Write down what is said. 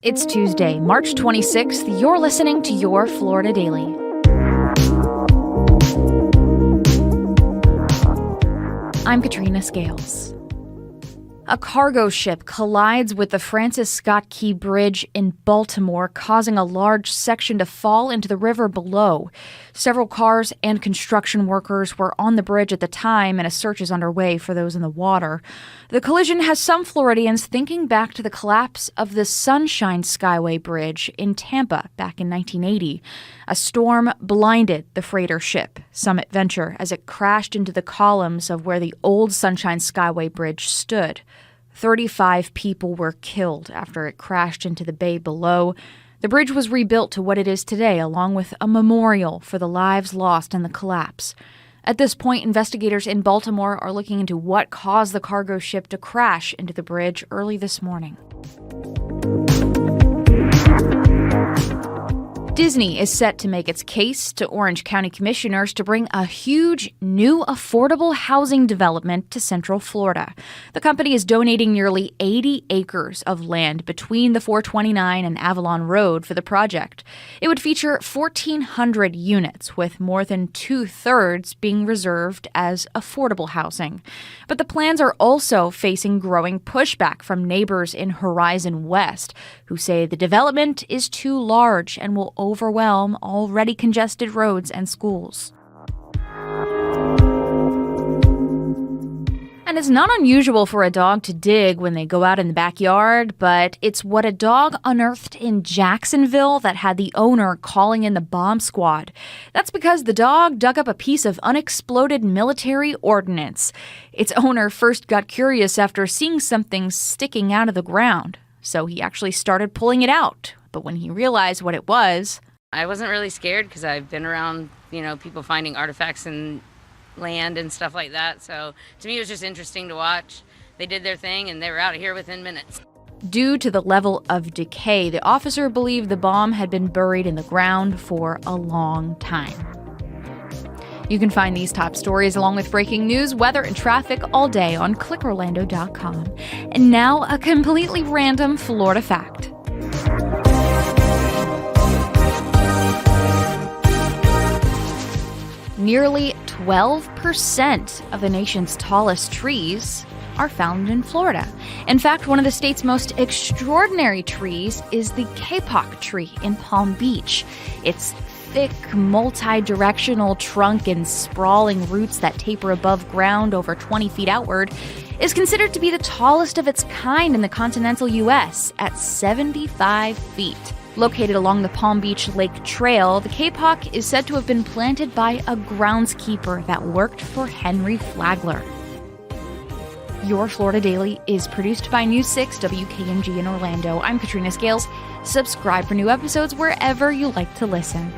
It's Tuesday, March 26th. You're listening to Your Florida Daily. I'm Katrina Scales. A cargo ship collides with the Francis Scott Key Bridge in Baltimore, causing a large section to fall into the river below. Several cars and construction workers were on the bridge at the time, and a search is underway for those in the water. The collision has some Floridians thinking back to the collapse of the Sunshine Skyway Bridge in Tampa back in 1980. A storm blinded the freighter ship, Summit Venture, as it crashed into the columns of where the old Sunshine Skyway Bridge stood. 35 people were killed after it crashed into the bay below. The bridge was rebuilt to what it is today, along with a memorial for the lives lost in the collapse. At this point, investigators in Baltimore are looking into what caused the cargo ship to crash into the bridge early this morning. Disney is set to make its case to Orange County commissioners to bring a huge, new, affordable housing development to Central Florida. The company is donating nearly 80 acres of land between the 429 and Avalon Road for the project. It would feature 1,400 units, with more than two-thirds being reserved as affordable housing. But the plans are also facing growing pushback from neighbors in Horizon West, who say the development is too large and will overwhelm already congested roads and schools. And it's not unusual for a dog to dig when they go out in the backyard, but it's what a dog unearthed in Jacksonville that had the owner calling in the bomb squad. That's because the dog dug up a piece of unexploded military ordnance. Its owner first got curious after seeing something sticking out of the ground, so he actually started pulling it out. But when he realized what it was, I wasn't really scared because I've been around, people finding artifacts in land and stuff like that. So to me, it was just interesting to watch. They did their thing and they were out of here within minutes. Due to the level of decay, the officer believed the bomb had been buried in the ground for a long time. You can find these top stories along with breaking news, weather, and traffic all day on clickorlando.com. And now, a completely random Florida fact. Nearly 12% of the nation's tallest trees are found in Florida. In fact, one of the state's most extraordinary trees is the kapok tree in Palm Beach. Its thick, multi-directional trunk and sprawling roots that taper above ground over 20 feet outward is considered to be the tallest of its kind in the continental U.S. at 75 feet. Located along the Palm Beach Lake Trail, the kapok is said to have been planted by a groundskeeper that worked for Henry Flagler. Your Florida Daily is produced by News 6 WKMG in Orlando. I'm Katrina Scales. Subscribe for new episodes wherever you like to listen.